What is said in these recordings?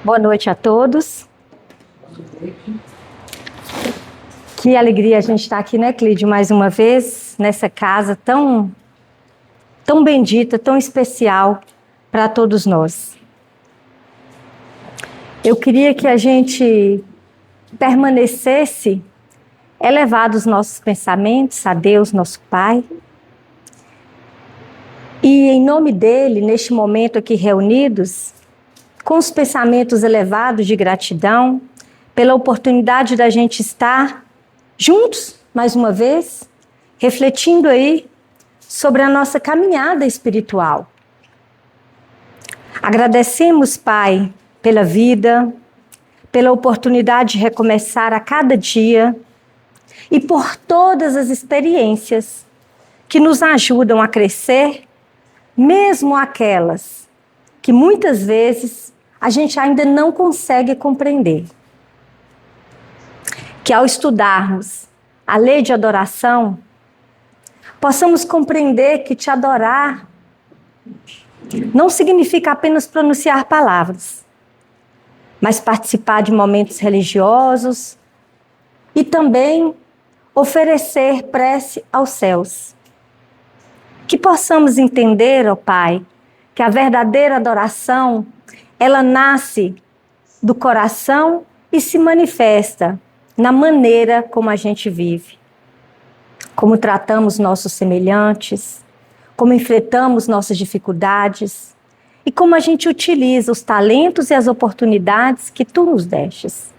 Boa noite a todos. Que alegria a gente estar aqui, né, Clídio, mais uma vez, nessa casa tão bendita, tão especial para todos nós. Eu queria que a gente permanecesse elevado os nossos pensamentos a Deus, nosso Pai. E em nome dele, neste momento aqui reunidos, com os pensamentos elevados de gratidão, pela oportunidade da gente estar juntos, mais uma vez, refletindo aí sobre a nossa caminhada espiritual. Agradecemos, Pai, pela vida, pela oportunidade de recomeçar a cada dia e por todas as experiências que nos ajudam a crescer, mesmo aquelas que muitas vezes a gente ainda não consegue compreender. Que ao estudarmos a lei de adoração, possamos compreender que te adorar não significa apenas pronunciar palavras, mas participar de momentos religiosos e também oferecer prece aos céus. Que possamos entender, ó Pai, que a verdadeira adoração, ela nasce do coração e se manifesta na maneira como a gente vive. Como tratamos nossos semelhantes, como enfrentamos nossas dificuldades e como a gente utiliza os talentos e as oportunidades que Tu nos destes.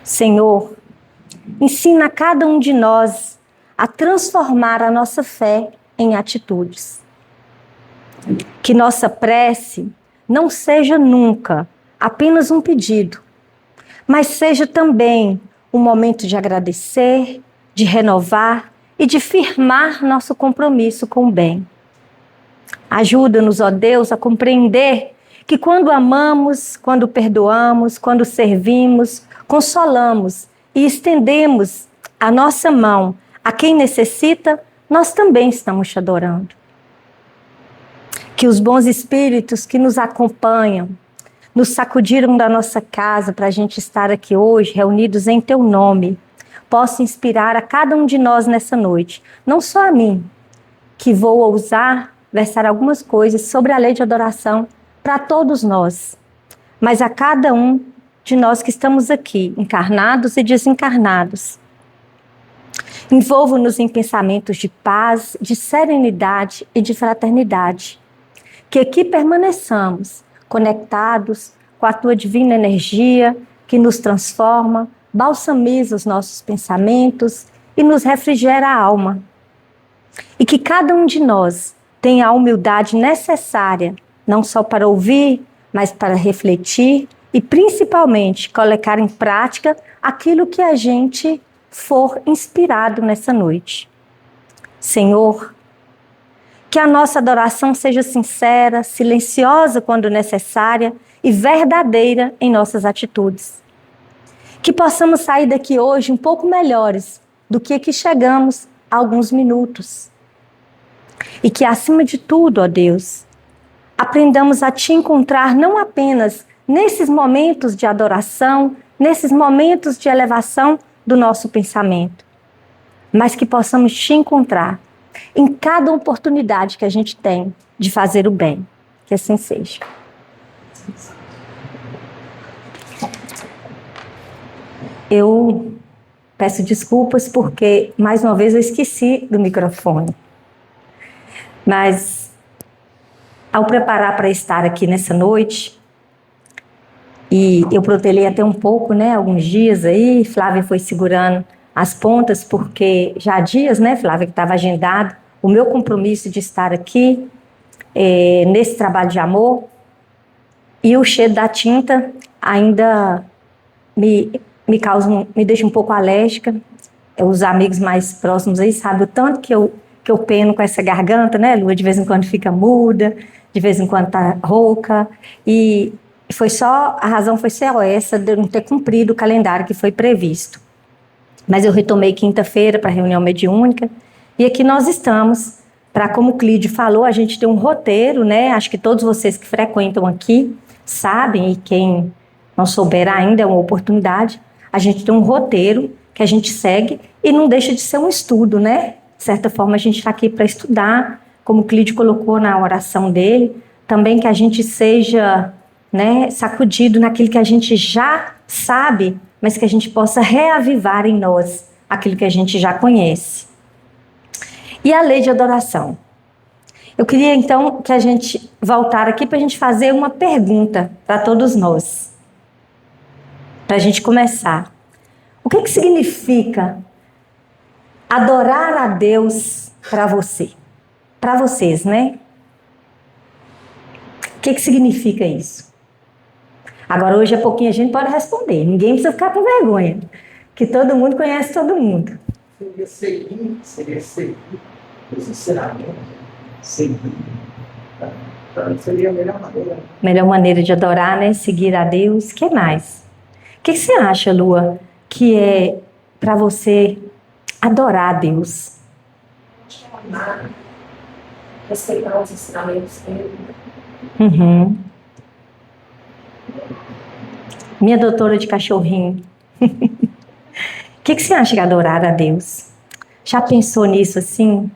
Senhor, ensina a cada um de nós a transformar a nossa fé em atitudes. Que nossa prece não seja nunca apenas um pedido, mas seja também um momento de agradecer, de renovar e de firmar nosso compromisso com o bem. Ajuda-nos, ó Deus, a compreender que quando amamos, quando perdoamos, quando servimos, consolamos e estendemos a nossa mão a quem necessita, nós também estamos te adorando. Que os bons espíritos que nos acompanham, nos sacudiram da nossa casa para a gente estar aqui hoje, reunidos em Teu nome, possa inspirar a cada um de nós nessa noite. Não só a mim, que vou ousar versar algumas coisas sobre a lei de adoração para todos nós, mas a cada um de nós que estamos aqui, encarnados e desencarnados. Envolva-nos em pensamentos de paz, de serenidade e de fraternidade. Que aqui permaneçamos conectados com a Tua divina energia que nos transforma, balsamiza os nossos pensamentos e nos refrigera a alma. E que cada um de nós tenha a humildade necessária, não só para ouvir, mas para refletir e principalmente colocar em prática aquilo que a gente for inspirado nessa noite. Senhor, que a nossa adoração seja sincera, silenciosa quando necessária e verdadeira em nossas atitudes. Que possamos sair daqui hoje um pouco melhores do que aqui chegamos há alguns minutos. E que, acima de tudo, ó Deus, aprendamos a Te encontrar não apenas nesses momentos de adoração, nesses momentos de elevação do nosso pensamento, mas que possamos Te encontrar em cada oportunidade que a gente tem de fazer o bem. Que assim seja. Eu peço desculpas porque, mais uma vez, eu esqueci do microfone. Mas, ao preparar para estar aqui nessa noite, e eu protelei até um pouco, né, alguns dias aí, Flávia foi segurando as pontas, porque já há dias, né, Flávia, que estava agendado o meu compromisso de estar aqui, nesse trabalho de amor, e o cheiro da tinta ainda me deixa um pouco alérgica. Os amigos mais próximos aí sabem o tanto que eu peno com essa garganta, né, Lua? De vez em quando fica muda, de vez em quando tá rouca, e a razão foi só essa de eu não ter cumprido o calendário que foi previsto. Mas eu retomei quinta-feira para a reunião mediúnica, e aqui nós estamos para, como o Clídio falou, a gente tem um roteiro, né? Acho que todos vocês que frequentam aqui sabem, e quem não souber ainda é uma oportunidade, a gente tem um roteiro que a gente segue e não deixa de ser um estudo, né? De certa forma, a gente está aqui para estudar, como o Clídio colocou na oração dele, também que a gente seja, né, sacudido naquilo que a gente já sabe, mas que a gente possa reavivar em nós aquilo que a gente já conhece. E a lei de adoração? Eu queria então que a gente voltar aqui para a gente fazer uma pergunta para todos nós. Para a gente começar. O que significa adorar a Deus para você? Para vocês, né? O que significa isso? Agora, hoje a pouquinho a gente pode responder. Ninguém precisa ficar com vergonha. Que todo mundo conhece todo mundo. Seria seguir. Sinceramente, seguir. Seria a melhor maneira. Melhor maneira de adorar, né? Seguir a Deus. O que mais? O que você acha, Lua, que é para você adorar a Deus? Amar, respeitar os ensinamentos dele. Uhum. Minha doutora de cachorrinho. O que você acha de adorar a Deus? Já pensou nisso assim?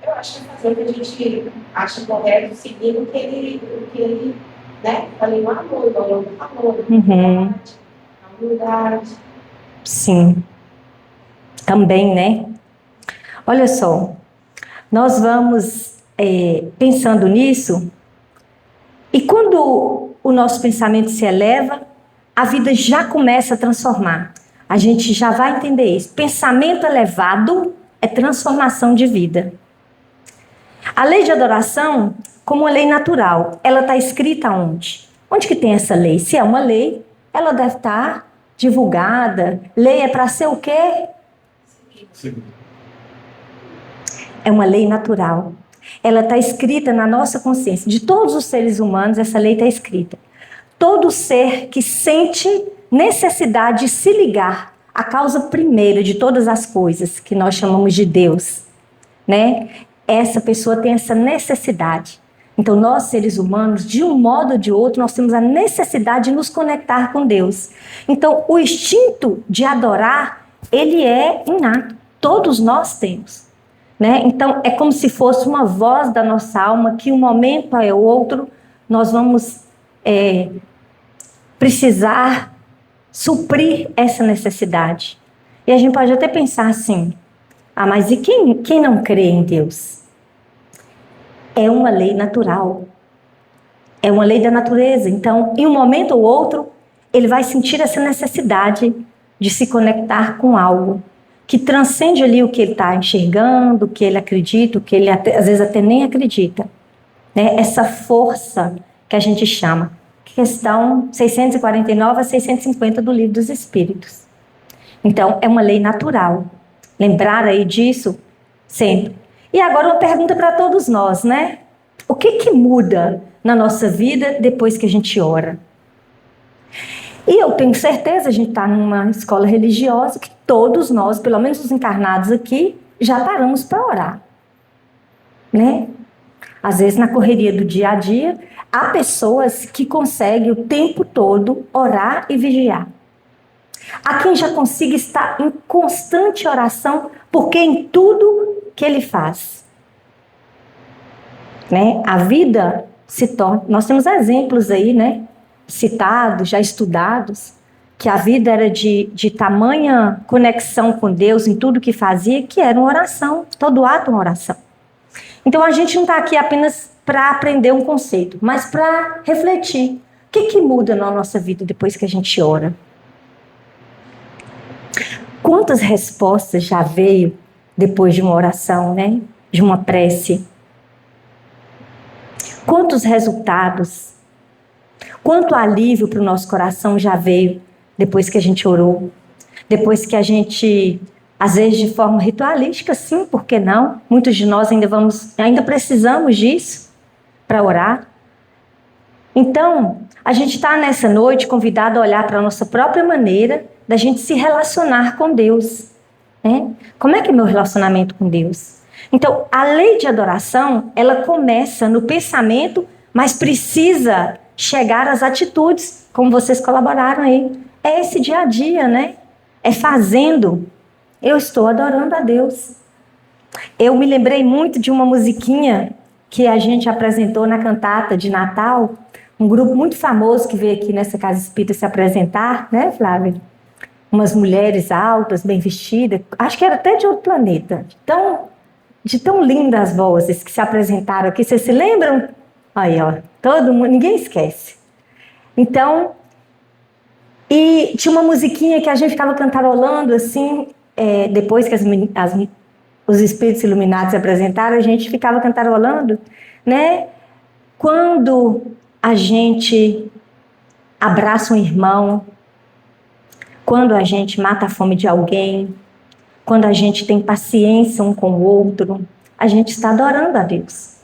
Eu acho que fazer o que a gente acha correto, seguindo o que ele né? Ali no amor, igual o Leandro falou, Uhum. a humildade. Sim. Também, né? Olha só, nós vamos pensando nisso, e quando o nosso pensamento se eleva, a vida já começa a transformar. A gente já vai entender isso. Pensamento elevado é transformação de vida. A lei de adoração, como uma lei natural, ela está escrita onde? Onde que tem essa lei? Se é uma lei, ela deve estar divulgada. Lei é para ser o quê? Sim. É uma lei natural. Ela está escrita na nossa consciência. De todos os seres humanos, essa lei está escrita. Todo ser que sente necessidade de se ligar à causa primeira de todas as coisas, que nós chamamos de Deus, né? Essa pessoa tem essa necessidade. Então, nós, seres humanos, de um modo ou de outro, nós temos a necessidade de nos conectar com Deus. Então, o instinto de adorar, ele é inato. Todos nós temos, né? Então, é como se fosse uma voz da nossa alma que, um momento é o outro, nós vamos precisar suprir essa necessidade. E a gente pode até pensar assim, mas e quem não crê em Deus? É uma lei natural. É uma lei da natureza. Então, em um momento ou outro, ele vai sentir essa necessidade de se conectar com algo que transcende ali o que ele está enxergando, o que ele acredita, o que ele às vezes até nem acredita. Né? Essa força que a gente chama. Questão 649 a 650 do Livro dos Espíritos. Então, é uma lei natural. Lembrar aí disso sempre. E agora uma pergunta para todos nós, né? O que muda na nossa vida depois que a gente ora? E eu tenho certeza, a gente está numa escola religiosa, que todos nós, pelo menos os encarnados aqui, já paramos para orar. Né? Às vezes na correria do dia a dia, há pessoas que conseguem o tempo todo orar e vigiar. Há quem já consiga estar em constante oração, porque em tudo que ele faz. Né? A vida se torna... Nós temos exemplos aí, né? Citados, já estudados, que a vida era de tamanha conexão com Deus em tudo que fazia, que era uma oração, todo ato uma oração. Então a gente não está aqui apenas para aprender um conceito, mas para refletir. O que muda na nossa vida depois que a gente ora? Quantas respostas já veio depois de uma oração, né? De uma prece? Quantos resultados? Quanto alívio para o nosso coração já veio depois que a gente orou? Depois que a gente, às vezes de forma ritualística, sim, por que não? Muitos de nós ainda precisamos disso para orar. Então, a gente está nessa noite convidado a olhar para a nossa própria maneira da gente se relacionar com Deus. Né? Como é que é meu relacionamento com Deus? Então, a lei de adoração, ela começa no pensamento, mas precisa chegar às atitudes, como vocês colaboraram aí. É esse dia a dia, né? É fazendo. Eu estou adorando a Deus. Eu me lembrei muito de uma musiquinha que a gente apresentou na cantata de Natal, um grupo muito famoso que veio aqui nessa Casa Espírita se apresentar, né, Flávia? Umas mulheres altas, bem vestidas, acho que era até de outro planeta, de tão lindas vozes que se apresentaram aqui. Vocês se lembram? Aí, ó, todo mundo, ninguém esquece. Então, e tinha uma musiquinha que a gente ficava cantarolando assim, depois que os espíritos iluminados se apresentaram, a gente ficava cantarolando, né? Quando a gente abraça um irmão, quando a gente mata a fome de alguém, quando a gente tem paciência um com o outro, a gente está adorando a Deus,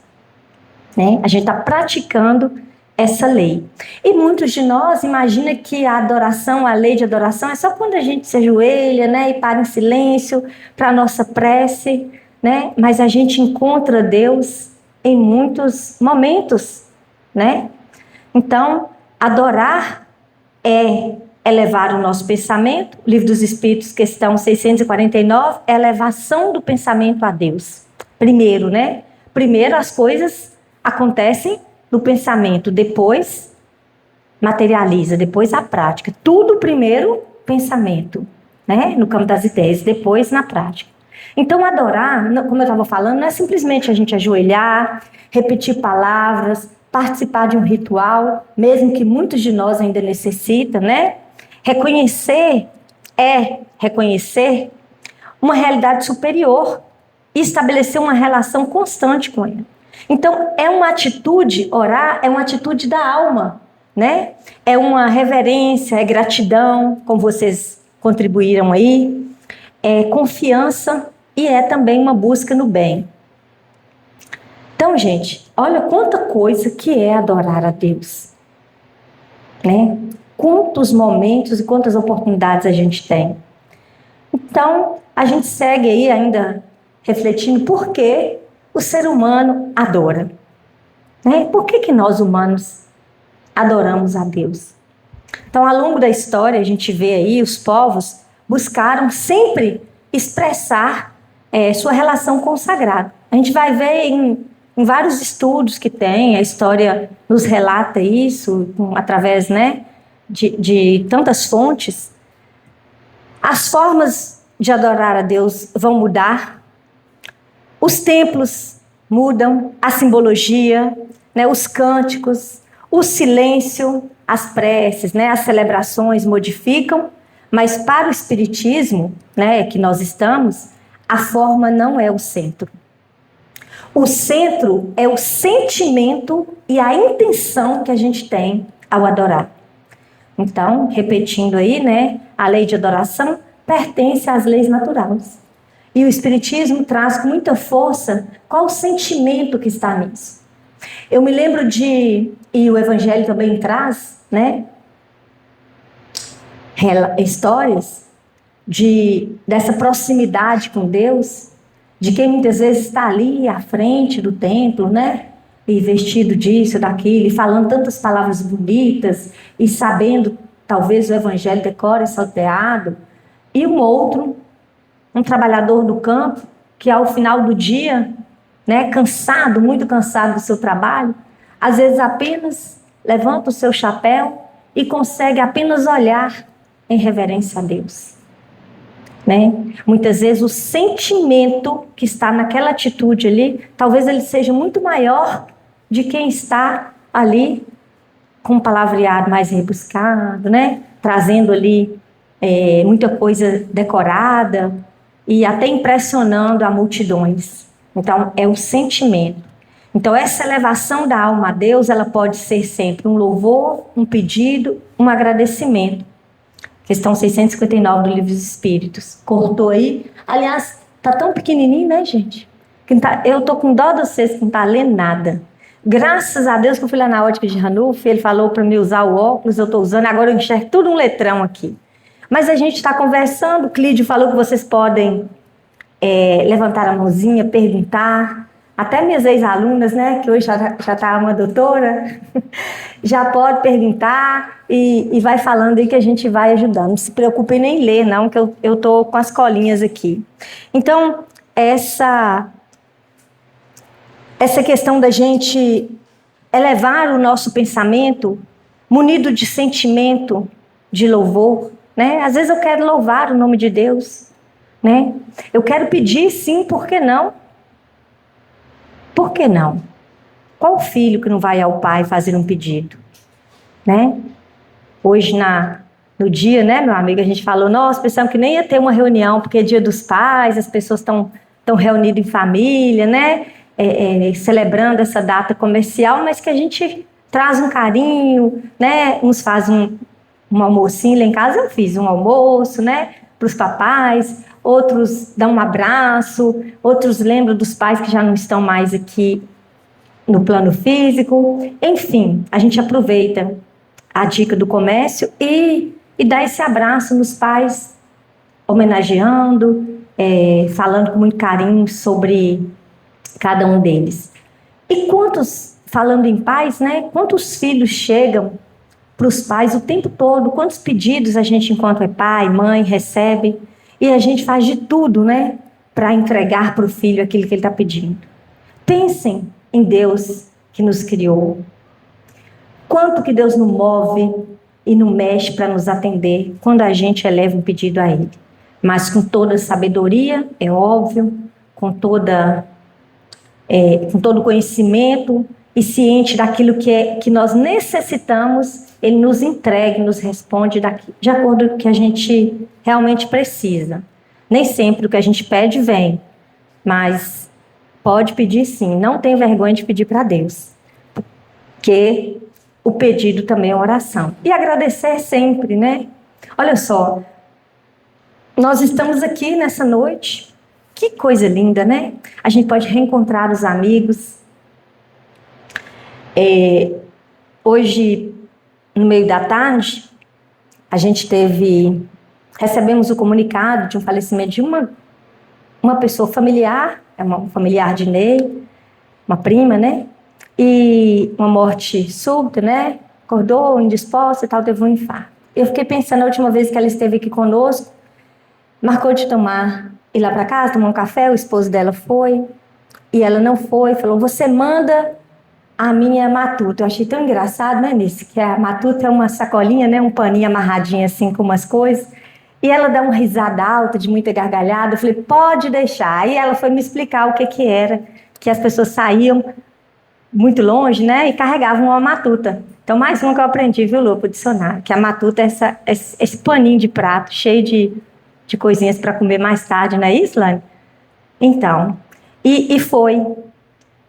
né? A gente está praticando essa lei. E muitos de nós imaginam que a adoração, a lei de adoração, é só quando a gente se ajoelha, né, e para em silêncio para a nossa prece, né? Mas a gente encontra Deus em muitos momentos, né? Então, adorar é elevar o nosso pensamento. O Livro dos Espíritos, questão 649, é a elevação do pensamento a Deus. Primeiro, né? Primeiro as coisas acontecem no pensamento, depois materializa, depois a prática. Tudo primeiro pensamento, né? No campo das ideias, depois na prática. Então adorar, como eu estava falando, não é simplesmente a gente ajoelhar, repetir palavras, participar de um ritual, mesmo que muitos de nós ainda necessitam, né? Reconhecer uma realidade superior e estabelecer uma relação constante com ela. Então, é uma atitude, orar é uma atitude da alma, né? É uma reverência, é gratidão, como vocês contribuíram aí, é confiança e é também uma busca no bem. Então, gente, olha quanta coisa que é adorar a Deus, né? Quantos momentos e quantas oportunidades a gente tem. Então, a gente segue aí ainda refletindo por que o ser humano adora, né? Por que nós humanos adoramos a Deus? Então, ao longo da história, a gente vê aí os povos buscaram sempre expressar sua relação com o sagrado. A gente vai ver em vários estudos que tem, a história nos relata isso, através, né, de tantas fontes. As formas de adorar a Deus vão mudar, os templos mudam, a simbologia, né, os cânticos, o silêncio, as preces, né, as celebrações modificam, mas para o espiritismo, né, que nós estamos, a forma não é o centro. O centro é o sentimento e a intenção que a gente tem ao adorar. Então, repetindo aí, né, a lei de adoração pertence às leis naturais. E o Espiritismo traz com muita força qual o sentimento que está nisso. Eu me lembro e o Evangelho também traz, né, histórias dessa proximidade com Deus, de quem muitas vezes está ali à frente do templo, né, e vestido disso, daquilo, e falando tantas palavras bonitas, e sabendo, talvez, o Evangelho decora e salteado, e um outro, um trabalhador do campo, que ao final do dia, né, cansado, muito cansado do seu trabalho, às vezes apenas levanta o seu chapéu e consegue apenas olhar em reverência a Deus. Né? Muitas vezes o sentimento que está naquela atitude ali, talvez ele seja muito maior de quem está ali com um palavreado mais rebuscado, né? Trazendo ali muita coisa decorada e até impressionando a multidões. Então, é o sentimento. Então, essa elevação da alma a Deus, ela pode ser sempre um louvor, um pedido, um agradecimento. Questão 659 do Livro dos Espíritos. Cortou aí. Aliás, tá tão pequenininho, né, gente? Eu tô com dó de vocês que não tá lendo nada. Graças a Deus que eu fui lá na ótica de Ranulfo, ele falou para mim usar o óculos, eu tô usando, agora eu enxergo tudo um letrão aqui. Mas a gente está conversando, o Clídio falou que vocês podem levantar a mãozinha, perguntar, até minhas ex-alunas, né, que hoje já está uma doutora, já pode perguntar e vai falando aí que a gente vai ajudando. Não se preocupem nem ler, não, que eu estou com as colinhas aqui. Então, essa questão da gente elevar o nosso pensamento munido de sentimento de louvor, né? Às vezes eu quero louvar o nome de Deus, né? Eu quero pedir, sim, por que não? Por que não? Qual filho que não vai ao pai fazer um pedido, né? Hoje no dia, né, meu amigo, a gente falou, nós pensamos que nem ia ter uma reunião, porque é dia dos pais, as pessoas estão reunidas em família, né? Celebrando essa data comercial, mas que a gente traz um carinho, né? Uns fazem um almocinho, lá em casa eu fiz um almoço, né? Para os papais, outros dão um abraço, outros lembram dos pais que já não estão mais aqui no plano físico. Enfim, a gente aproveita a dica do comércio e dá esse abraço nos pais, homenageando, falando com muito carinho sobre cada um deles. E quantos, falando em pais, né? Quantos filhos chegam para os pais o tempo todo? Quantos pedidos a gente, enquanto é pai, mãe, recebe? E a gente faz de tudo, né? Para entregar para o filho aquilo que ele está pedindo. Pensem em Deus que nos criou. Quanto que Deus nos move e nos mexe para nos atender quando a gente eleva um pedido a Ele. Mas com toda sabedoria, é óbvio, com todo conhecimento e ciente daquilo que nós necessitamos, Ele nos entrega, nos responde de acordo com o que a gente realmente precisa. Nem sempre o que a gente pede vem, mas pode pedir sim. Não tem vergonha de pedir para Deus, porque o pedido também é oração. E agradecer sempre, né? Olha só, nós estamos aqui nessa noite. Que coisa linda, né? A gente pode reencontrar os amigos. Hoje, no meio da tarde, a gente recebemos o comunicado de um falecimento de uma pessoa familiar, uma familiar de Ney, uma prima, né? E uma morte súbita, né? Acordou indisposta e tal, teve um infarto. Eu fiquei pensando, a última vez que ela esteve aqui conosco, marcou de ir lá para casa, tomar um café, o esposo dela foi, e ela não foi, falou, você manda a minha matuta. Eu achei tão engraçado, né, Nisso? Que a matuta é uma sacolinha, né, um paninho amarradinho assim com umas coisas, e ela dá uma risada alta, de muita gargalhada. Eu falei, pode deixar. Aí ela foi me explicar o que era, que as pessoas saíam muito longe, né, e carregavam uma matuta. Então, mais uma que eu aprendi, viu, Lu, pro dicionário, que a matuta é esse paninho de prato, cheio de coisinhas para comer mais tarde, não é isso, Lani? Então, e foi.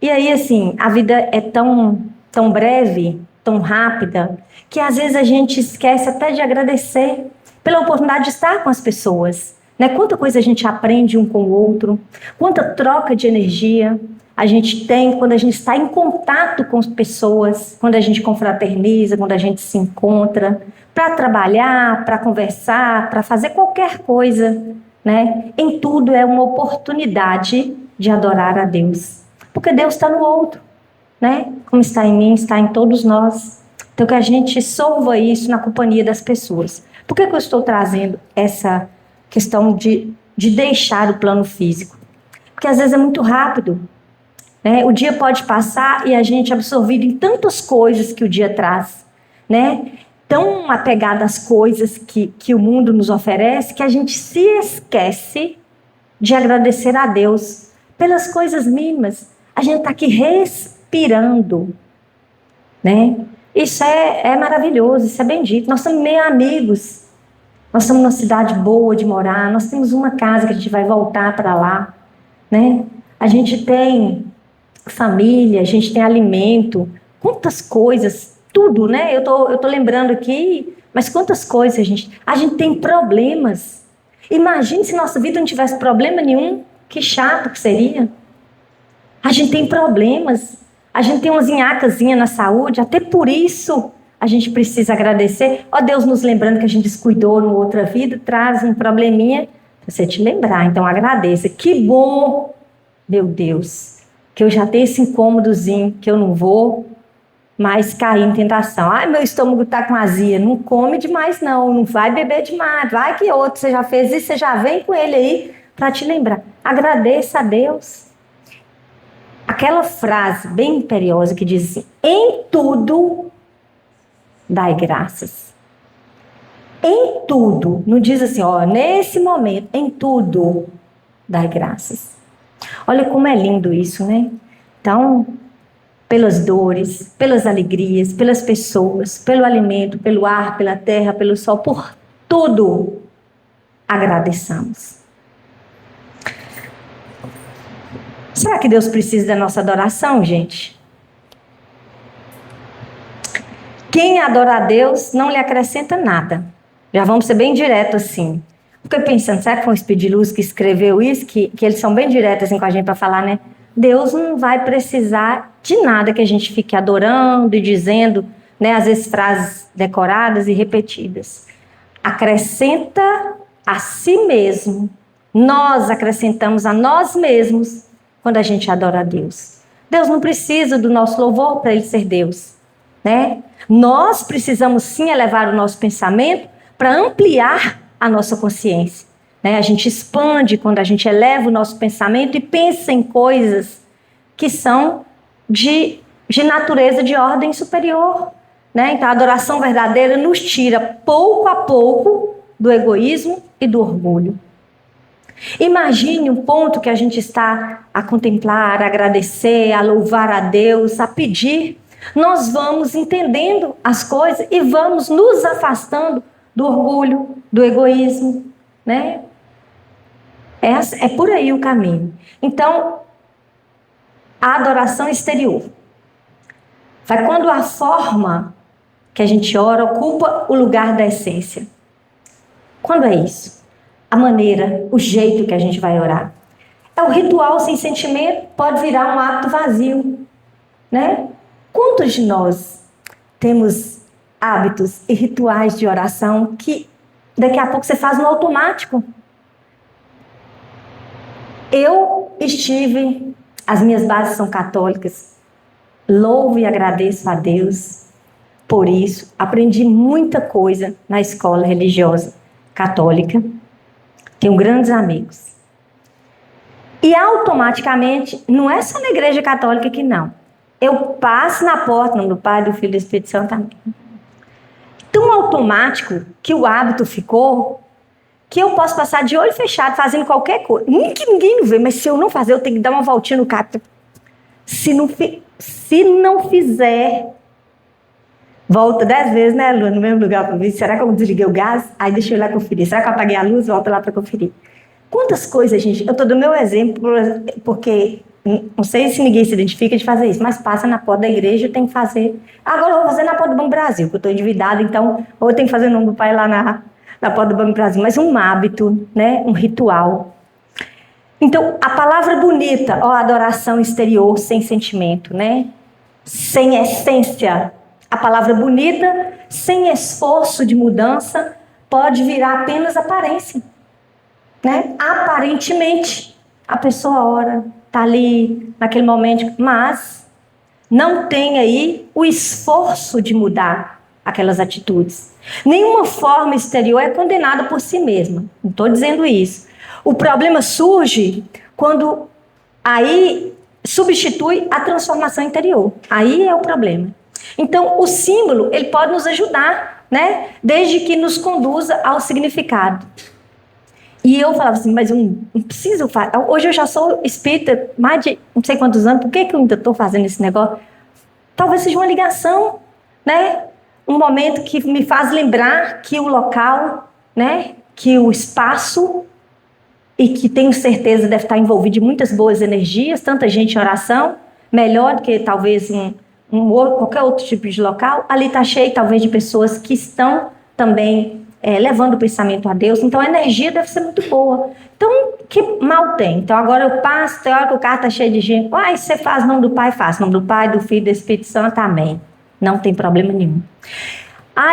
E aí, assim, a vida é tão breve, tão rápida, que às vezes a gente esquece até de agradecer pela oportunidade de estar com as pessoas, né? Quanta coisa a gente aprende um com o outro, quanta troca de energia a gente tem quando a gente está em contato com as pessoas, quando a gente confraterniza, quando a gente se encontra, para trabalhar, para conversar, para fazer qualquer coisa, né? Em tudo é uma oportunidade de adorar a Deus. Porque Deus está no outro, né? Como está em mim, está em todos nós. Então que a gente solva isso na companhia das pessoas. Por que eu estou trazendo essa questão de deixar o plano físico? Porque às vezes é muito rápido, né? O dia pode passar e a gente é absorvido em tantas coisas que o dia traz, né? Tão apegado às coisas que o mundo nos oferece, que a gente se esquece de agradecer a Deus pelas coisas mínimas. A gente está aqui respirando, né? Isso é maravilhoso, isso é bendito. Nós somos meio amigos, nós somos numa cidade boa de morar, nós temos uma casa que a gente vai voltar para lá, né? A gente tem família, a gente tem alimento, quantas coisas, tudo, né? Eu tô lembrando aqui, mas quantas coisas a gente tem problemas. Imagine se nossa vida não tivesse problema nenhum, que chato que seria. A gente tem problemas, a gente tem umas nhacazinhas na saúde, até por isso a gente precisa agradecer. Ó, Deus nos lembrando que a gente descuidou numa outra vida, traz um probleminha para você te lembrar, então agradeça. Que bom, meu Deus, que eu já tenho esse incômodozinho, que eu não vou mais cair em tentação. Ai, meu estômago está com azia. Não come demais, não. Não vai beber demais. Vai que outro, você já fez isso, você já vem com ele aí para te lembrar. Agradeça a Deus. Aquela frase bem imperiosa que diz assim: em tudo dai graças. Em tudo. Não diz assim, ó, nesse momento, em tudo dai graças. Olha como é lindo isso, né? Então, pelas dores, pelas alegrias, pelas pessoas, pelo alimento, pelo ar, pela terra, pelo sol, por tudo agradeçamos. Será que Deus precisa da nossa adoração, gente? Quem adora a Deus não lhe acrescenta nada. Já vamos ser bem direto assim. Fiquei pensando, será que foi o Espírito de Luz que escreveu isso? Que eles são bem diretos assim com a gente para falar, né? Deus não vai precisar de nada que a gente fique adorando e dizendo, né? Às vezes frases decoradas e repetidas. Acrescenta a si mesmo. Nós acrescentamos a nós mesmos quando a gente adora a Deus. Deus não precisa do nosso louvor para ele ser Deus, né? Nós precisamos sim elevar o nosso pensamento para ampliar a nossa consciência, né? A gente expande quando a gente eleva o nosso pensamento e pensa em coisas que são de natureza de ordem superior, né? Então a adoração verdadeira nos tira pouco a pouco do egoísmo e do orgulho. Imagine um ponto que a gente está a contemplar, a agradecer, a louvar a Deus, a pedir. Nós vamos entendendo as coisas e vamos nos afastando do orgulho, do egoísmo, né? É por aí o caminho. Então, a adoração exterior vai quando a forma que a gente ora ocupa o lugar da essência. Quando é isso? A maneira, o jeito que a gente vai orar. É o ritual sem sentimento, pode virar um hábito vazio, né? Quantos de nós temos hábitos e rituais de oração que daqui a pouco você faz no automático? As minhas bases são católicas, louvo e agradeço a Deus por isso. Aprendi muita coisa na escola religiosa católica. Tenho grandes amigos. E automaticamente, não é só na igreja católica que não. Eu passo na porta, em nome do Pai, do Filho e do Espírito Santo, amém. Tão automático que o hábito ficou, que eu posso passar de olho fechado fazendo qualquer coisa. Que ninguém vê, mas se eu não fazer, eu tenho que dar uma voltinha no carro. Se não fizer, volta 10 vezes, né, Lu, no mesmo lugar para ver. Será que eu desliguei o gás? Aí deixa eu ir lá conferir. Será que eu apaguei a luz? Volta lá para conferir. Quantas coisas, gente. Eu estou dando meu exemplo, porque não sei se ninguém se identifica de fazer isso, mas passa na porta da igreja, eu tenho que fazer. Agora eu vou fazer na porta do Banco Brasil, que eu estou endividada, então, ou eu tenho que fazer o nome do Pai lá na porta do Banco Brasil. Mas um hábito, né, um ritual. Então, a palavra bonita, ó, adoração exterior sem sentimento, né? Sem essência. A palavra bonita, sem esforço de mudança, pode virar apenas aparência, né? Aparentemente, a pessoa ora, está ali naquele momento, mas não tem aí o esforço de mudar aquelas atitudes. Nenhuma forma exterior é condenada por si mesma. Não estou dizendo isso. O problema surge quando aí substitui a transformação interior. Aí é o problema. Então, o símbolo, ele pode nos ajudar, né? Desde que nos conduza ao significado. E eu falava assim, mas eu não preciso fazer. Hoje eu já sou espírita, mais de não sei quantos anos, por que eu ainda estou fazendo esse negócio? Talvez seja uma ligação, né? Um momento que me faz lembrar que o local, né? Que o espaço, e que tenho certeza deve estar envolvido em muitas boas energias, tanta gente em oração, melhor do que talvez qualquer outro tipo de local. Ali está cheio talvez de pessoas que estão também levando o pensamento a Deus, então a energia deve ser muito boa. Então, que mal tem? Então agora eu passo, tem hora que o carro está cheio de gente, você faz o nome do Pai? Faço, nome do Pai, do Filho e do Espírito Santo, amém. Não tem problema nenhum.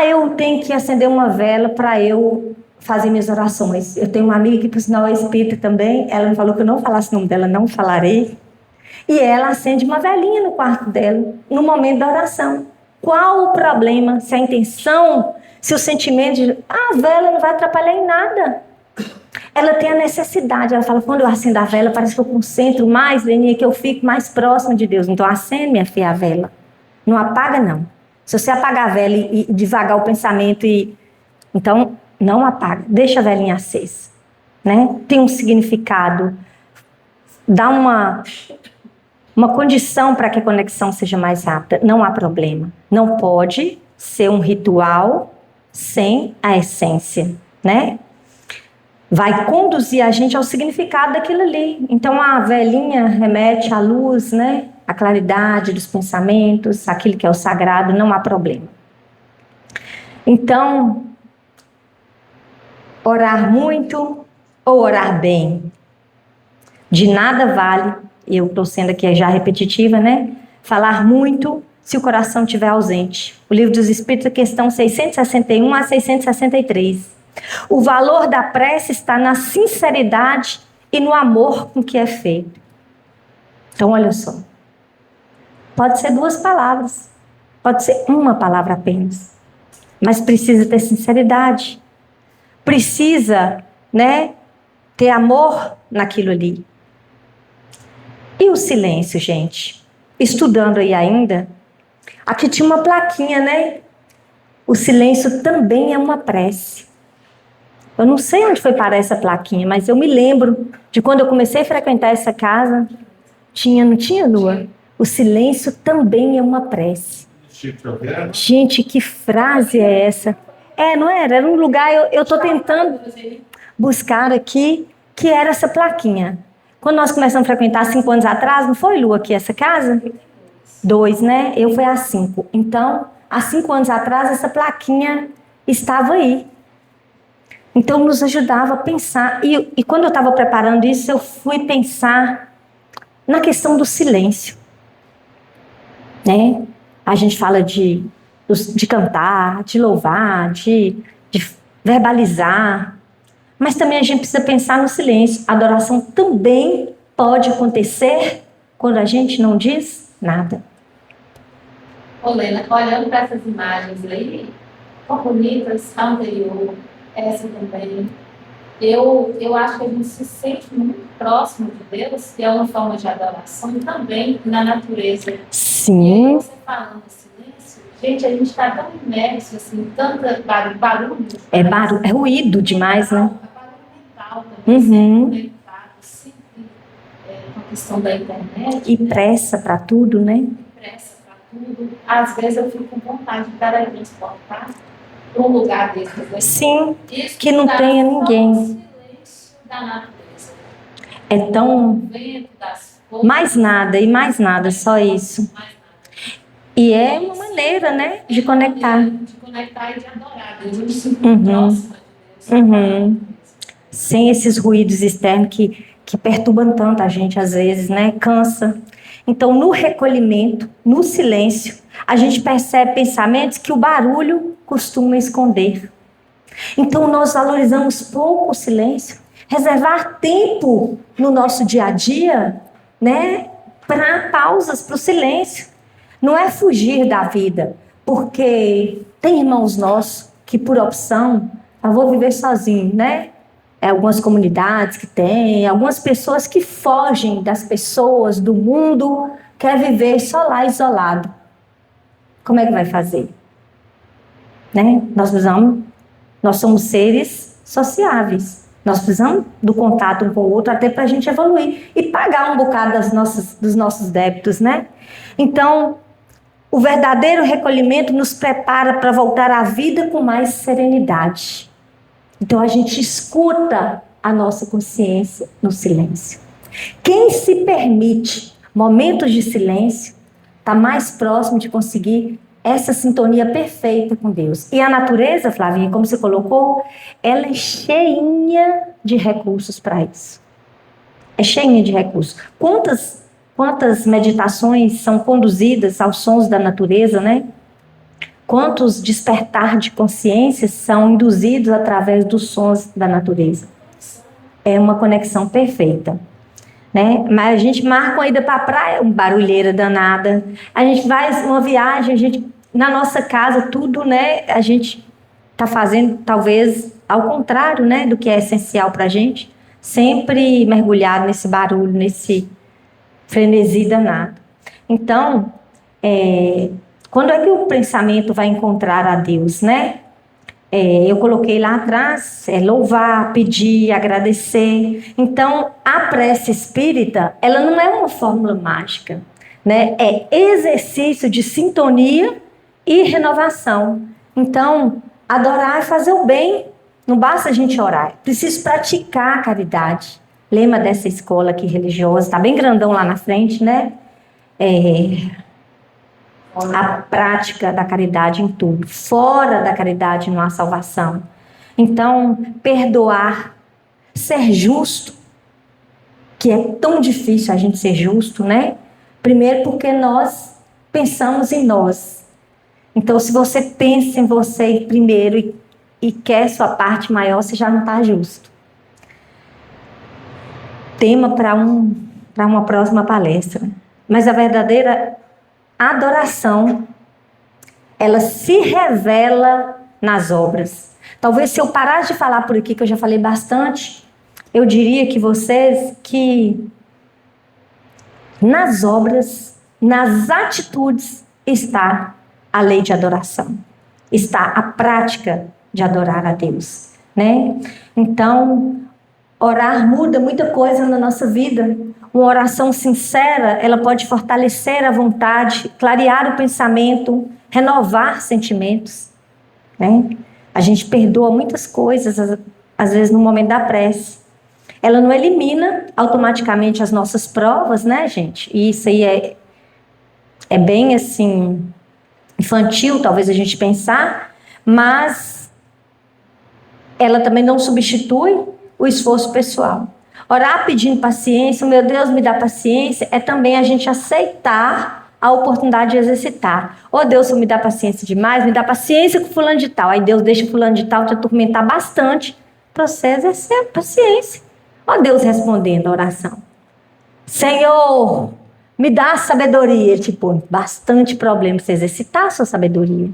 Eu tenho que acender uma vela para eu fazer minhas orações. Eu tenho uma amiga que, por sinal, é espírita também, ela me falou que eu não falasse o nome dela, não falarei. E ela acende uma velinha no quarto dela, no momento da oração. Qual o problema? Se a intenção, se o sentimento de a vela não vai atrapalhar em nada. Ela tem a necessidade, ela fala, quando eu acendo a vela, parece que eu concentro mais, Leninha, que eu fico mais próxima de Deus. Então acende, minha filha, a vela. Não apaga, não. Se você apagar a vela e devagar o pensamento, então não apaga, deixa a velinha acesa. Né? Tem um significado, dá uma condição para que a conexão seja mais rápida. Não há problema. Não pode ser um ritual sem a essência, né? Vai conduzir a gente ao significado daquilo ali. Então a velinha remete à luz, né? À claridade dos pensamentos, aquilo que é o sagrado, não há problema. Então, orar muito ou orar bem? De nada vale, eu estou sendo aqui já repetitiva, né? Falar muito se o coração estiver ausente. O Livro dos Espíritos, questão 661 a 663. O valor da prece está na sinceridade e no amor com que é feito. Então, olha só. Pode ser 2 palavras, pode ser 1 palavra apenas, mas precisa ter sinceridade. Precisa, né, ter amor naquilo ali. E o silêncio, gente? Estudando aí ainda, aqui tinha uma plaquinha, né? O silêncio também é uma prece. Eu não sei onde foi parar essa plaquinha, mas eu me lembro de quando eu comecei a frequentar essa casa, não tinha, Lua? O silêncio também é uma prece. Gente, que frase é essa? Não era? Era um lugar, eu estou tentando buscar aqui, que era essa plaquinha. Quando nós começamos a frequentar 5 anos atrás, não foi, Lu, aqui essa casa? 2, né? Eu fui há 5. Então, há 5 anos atrás, essa plaquinha estava aí. Então, nos ajudava a pensar. E quando eu estava preparando isso, eu fui pensar na questão do silêncio. Né? A gente fala de cantar, de louvar, de verbalizar. Mas também a gente precisa pensar no silêncio. A adoração também pode acontecer quando a gente não diz nada. Lena, olhando para essas imagens aí, tão bonitas, a anterior, essa também, eu acho que a gente se sente muito próximo de Deus, que é uma forma de adoração também na natureza. Sim. E você falando silêncio, gente, a gente está tão imerso, assim, tanto barulho. É ruído demais, né? Também, conectado, sempre com a questão da internet. E pressa para tudo, né? Pressa para tudo. Às vezes eu fico com vontade de teletransportar para um lugar desse. Sim, que não tenha ninguém. O silêncio da natureza. É tão... O vento das folhas, mais nada, só isso. E é uma maneira, né, de conectar. De conectar e de adorar. Deus, eu me sinto próxima de Deus. Sem esses ruídos externos que perturbam tanto a gente às vezes, né? Cansa. Então, no recolhimento, no silêncio, a gente percebe pensamentos que o barulho costuma esconder. Então, nós valorizamos pouco o silêncio. Reservar tempo no nosso dia a dia, né? Para pausas, para o silêncio. Não é fugir da vida, porque tem irmãos nossos que, por opção, eu vou viver sozinho, né? Algumas comunidades que tem, algumas pessoas que fogem das pessoas, do mundo, quer viver só lá isolado. Como é que vai fazer? Né? Nós somos seres sociáveis. Nós precisamos do contato um com o outro até para a gente evoluir e pagar um bocado dos nossos débitos, né? Então, o verdadeiro recolhimento nos prepara para voltar à vida com mais serenidade. Então, a gente escuta a nossa consciência no silêncio. Quem se permite momentos de silêncio está mais próximo de conseguir essa sintonia perfeita com Deus. E a natureza, Flavinha, como você colocou, ela é cheinha de recursos para isso. É cheinha de recursos. Quantas meditações são conduzidas aos sons da natureza, né? Quantos despertar de consciência são induzidos através dos sons da natureza. É uma conexão perfeita. né? Mas a gente marca uma ida para a praia, uma barulheira danada. A gente vai uma viagem, a gente na nossa casa tudo, né? A gente está fazendo talvez ao contrário, né, do que é essencial para a gente, sempre mergulhado nesse barulho, nesse frenesi danado. Então, quando é que o pensamento vai encontrar a Deus, né? Eu coloquei lá atrás, louvar, pedir, agradecer. Então, a prece espírita, ela não é uma fórmula mágica, né? É exercício de sintonia e renovação. Então, adorar é fazer o bem, não basta a gente orar, é preciso praticar a caridade. Lema dessa escola aqui religiosa, tá bem grandão lá na frente, né? A prática da caridade em tudo. Fora da caridade não há salvação. Então, perdoar, ser justo, que é tão difícil a gente ser justo, né? Primeiro porque nós pensamos em nós. Então, se você pensa em você primeiro e quer sua parte maior, você já não está justo. Tema para uma próxima palestra. Mas a verdadeira adoração, ela se revela nas obras. Talvez se eu parasse de falar por aqui, que eu já falei bastante, eu diria que vocês que nas obras, nas atitudes está a lei de adoração. Está a prática de adorar a Deus, né? Então, orar muda muita coisa na nossa vida. Uma oração sincera, ela pode fortalecer a vontade, clarear o pensamento, renovar sentimentos, né? A gente perdoa muitas coisas, às vezes no momento da prece. Ela não elimina automaticamente as nossas provas, né, gente? E isso aí é bem, assim, infantil, talvez a gente pensar, mas ela também não substitui o esforço pessoal. Orar pedindo paciência, meu Deus, me dá paciência, é também a gente aceitar a oportunidade de exercitar. Oh Deus, se me dá paciência demais, me dá paciência com fulano de tal. Aí Deus deixa fulano de tal te atormentar bastante para você exercer paciência. Oh Deus respondendo a oração. Senhor, me dá sabedoria. Tipo, bastante problema para você exercitar a sua sabedoria.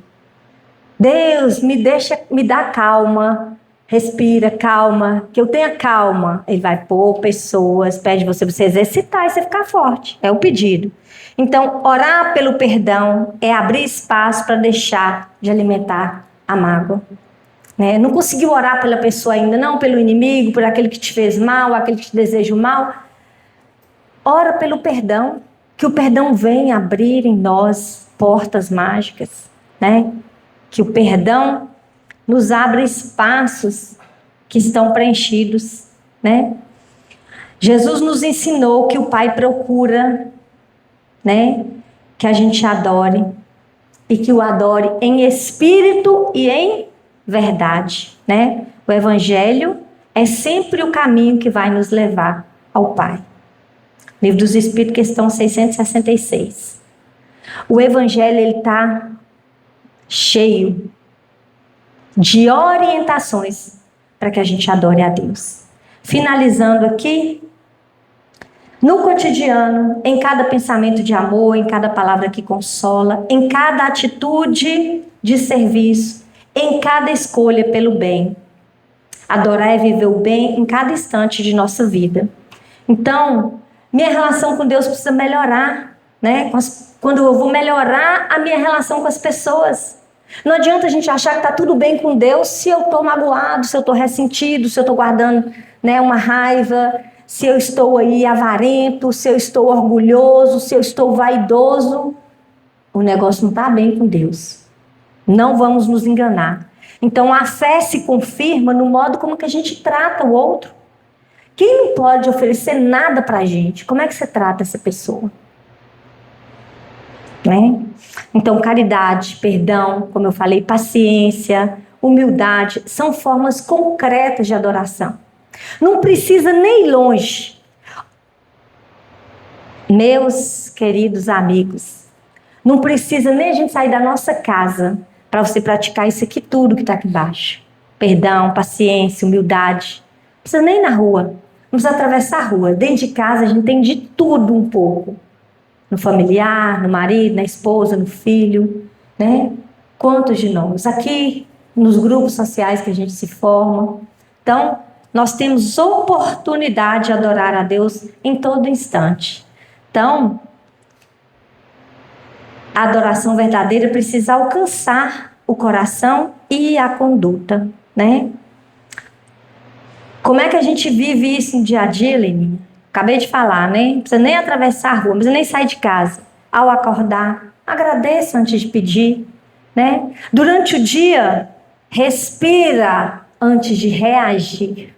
Deus, me dá calma. Respira, calma, que eu tenha calma. Ele vai pôr pessoas, pede você exercitar e você ficar forte. É o pedido. Então, orar pelo perdão é abrir espaço para deixar de alimentar a mágoa. Né? Não conseguiu orar pela pessoa ainda, não pelo inimigo, por aquele que te fez mal, aquele que te deseja o mal. Ora pelo perdão, que o perdão venha abrir em nós portas mágicas, né? Que o perdão nos abre espaços que estão preenchidos, né? Jesus nos ensinou que o Pai procura, né, que a gente adore e que o adore em espírito e em verdade, né? O Evangelho é sempre o caminho que vai nos levar ao Pai. Livro dos Espíritos, questão 666. O Evangelho, ele está cheio de orientações para que a gente adore a Deus. Finalizando aqui, no cotidiano, em cada pensamento de amor, em cada palavra que consola, em cada atitude de serviço, em cada escolha pelo bem. Adorar é viver o bem em cada instante de nossa vida. Então, minha relação com Deus precisa melhorar, né? Quando eu vou melhorar a minha relação com as pessoas. Não adianta a gente achar que está tudo bem com Deus se eu estou magoado, se eu estou ressentido, se eu estou guardando, né, uma raiva, se eu estou aí avarento, se eu estou orgulhoso, se eu estou vaidoso. O negócio não está bem com Deus. Não vamos nos enganar. Então a fé se confirma no modo como que a gente trata o outro. Quem não pode oferecer nada para a gente, como é que você trata essa pessoa? Né? Então, caridade, perdão, como eu falei, paciência, humildade, são formas concretas de adoração. Não precisa nem ir longe. Meus queridos amigos, não precisa nem a gente sair da nossa casa para você praticar isso aqui tudo que está aqui embaixo. Perdão, paciência, humildade. Não precisa nem ir na rua. Vamos atravessar a rua. Dentro de casa a gente tem de tudo um pouco. No familiar, no marido, na esposa, no filho, né? Quantos de nós? Aqui, nos grupos sociais que a gente se forma. Então, nós temos oportunidade de adorar a Deus em todo instante. Então, a adoração verdadeira precisa alcançar o coração e a conduta, né? Como é que a gente vive isso no dia a dia, Leninha? Acabei de falar, né? Não precisa nem atravessar a rua, não precisa nem sair de casa. Ao acordar, agradeça antes de pedir, né? Durante o dia, respira antes de reagir.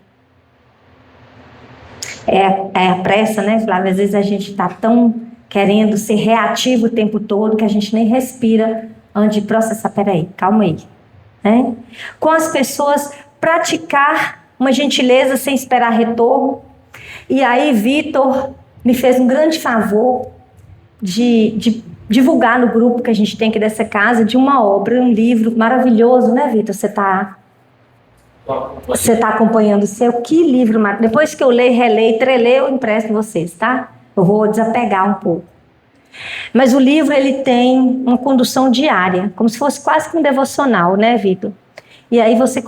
É a pressa, né, Flávia? Às vezes a gente está tão querendo ser reativo o tempo todo que a gente nem respira antes de processar. Peraí, calma aí. Né? Com as pessoas, praticar uma gentileza sem esperar retorno. E aí, Vitor me fez um grande favor de divulgar no grupo que a gente tem aqui dessa casa, de uma obra, um livro maravilhoso, né, Vitor? Você está acompanhando o seu? Que livro maravilhoso. Depois que eu leio, releio, trelei, eu empresto vocês, tá? Eu vou desapegar um pouco. Mas o livro, ele tem uma condução diária, como se fosse quase que um devocional, né, Vitor? E aí você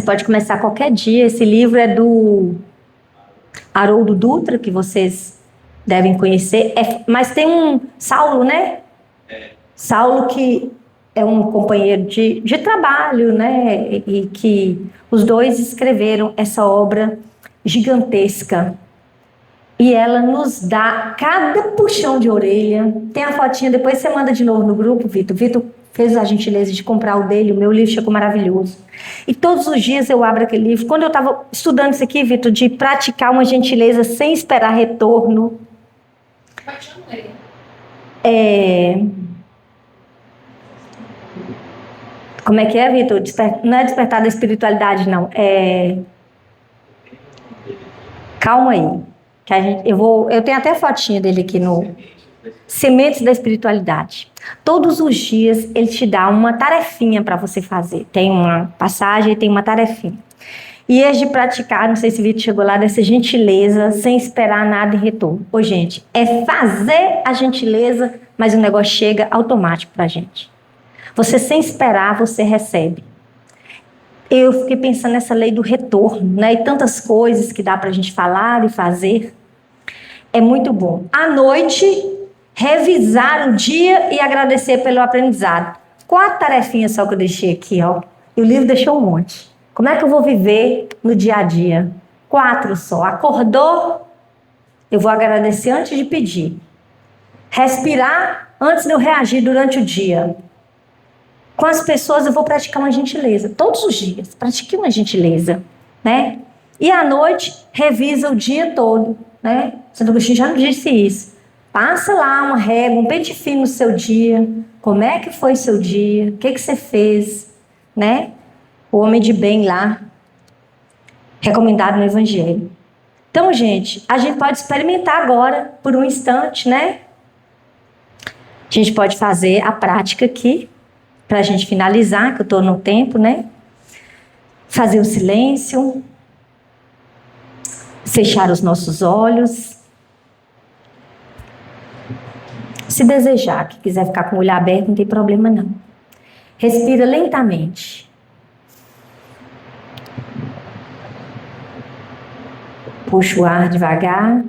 pode começar qualquer dia. Esse livro é do Haroldo Dutra, que vocês devem conhecer. Mas tem um Saulo, né? Saulo, que é um companheiro de trabalho, né? E que os dois escreveram essa obra gigantesca. E ela nos dá cada puxão de orelha. Tem a fotinha, depois você manda de novo no grupo, Vitor. Vitor fez a gentileza de comprar o dele, o meu livro chegou maravilhoso. E todos os dias eu abro aquele livro. Quando eu estava estudando isso aqui, Vitor, de praticar uma gentileza sem esperar retorno. Como é que é, Vitor? Não é despertar da espiritualidade, não. Calma aí. Que eu tenho até fotinha dele aqui no Sementes da Espiritualidade. Todos os dias ele te dá uma tarefinha para você fazer. Tem uma passagem e tem uma tarefinha. E é de praticar, não sei se o Vitor chegou lá, dessa gentileza sem esperar nada em retorno. Ô, gente, é fazer a gentileza, mas o negócio chega automático pra gente. Você sem esperar, você recebe. Eu fiquei pensando nessa lei do retorno, né? E tantas coisas que dá pra gente falar e fazer. É muito bom. À noite, revisar o dia e agradecer pelo aprendizado. 4 tarefinhas só que eu deixei aqui, ó. E o livro deixou um monte. Como é que eu vou viver no dia a dia? 4 só. Acordou, eu vou agradecer antes de pedir. Respirar antes de eu reagir durante o dia. Com as pessoas eu vou praticar uma gentileza. Todos os dias, pratique uma gentileza, né? E à noite, revisa o dia todo, né? Santo Agostinho já não disse isso. Passa lá uma régua, um pente fino no seu dia. Como é que foi seu dia? O que você fez? Né? O homem de bem lá, recomendado no Evangelho. Então, gente, a gente pode experimentar agora, por um instante, né? A gente pode fazer a prática aqui, para a gente finalizar, que eu estou no tempo, né? Fazer o silêncio, fechar os nossos olhos. Se desejar, que quiser ficar com o olho aberto, não tem problema não. Respira lentamente. Puxa o ar devagar.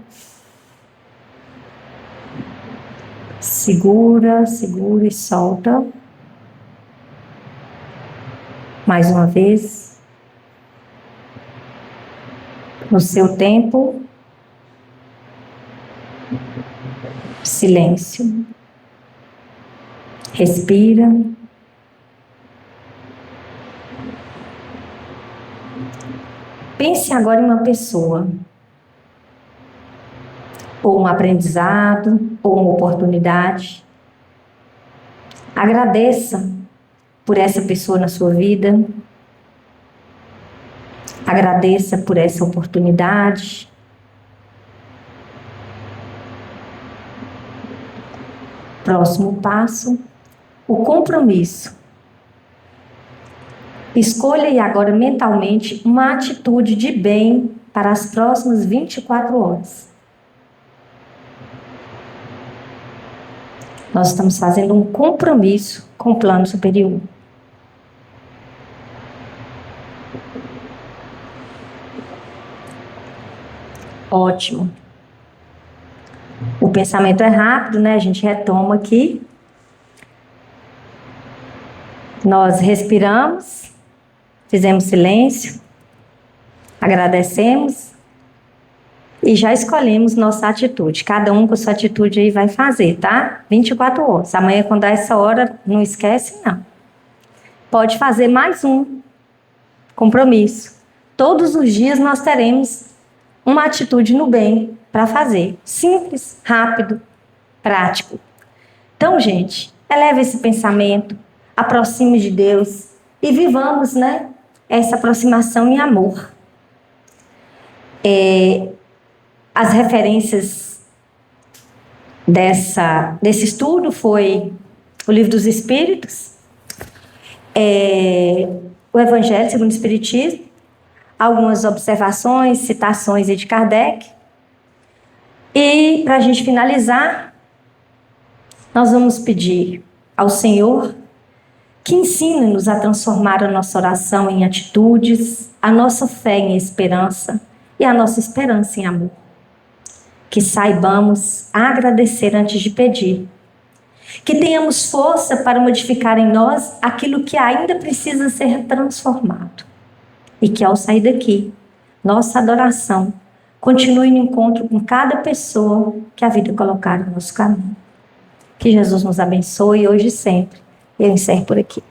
Segura, segura e solta. Mais uma vez. No seu tempo. Silêncio. Respira. Pense agora em uma pessoa. Ou um aprendizado, ou uma oportunidade. Agradeça por essa pessoa na sua vida. Agradeça por essa oportunidade. Próximo passo, o compromisso. Escolha aí agora mentalmente uma atitude de bem para as próximas 24 horas. Nós estamos fazendo um compromisso com o plano superior. Ótimo. O pensamento é rápido, né? A gente retoma aqui. Nós respiramos, fizemos silêncio, agradecemos e já escolhemos nossa atitude. Cada um com sua atitude aí vai fazer, tá? 24 horas. Amanhã, quando dá essa hora, não esquece, não. Pode fazer mais um compromisso. Todos os dias nós teremos uma atitude no bem para fazer. Simples, rápido, prático. Então, gente, eleve esse pensamento, aproxime de Deus e vivamos, né, essa aproximação em amor. As referências desse estudo foi o Livro dos Espíritos, o Evangelho segundo o Espiritismo, algumas observações, citações de Kardec. E, para a gente finalizar, nós vamos pedir ao Senhor que ensine-nos a transformar a nossa oração em atitudes, a nossa fé em esperança e a nossa esperança em amor. Que saibamos agradecer antes de pedir. Que tenhamos força para modificar em nós aquilo que ainda precisa ser transformado. E que ao sair daqui, nossa adoração continue no encontro com cada pessoa que a vida colocar no nosso caminho. Que Jesus nos abençoe hoje e sempre. Eu encerro por aqui.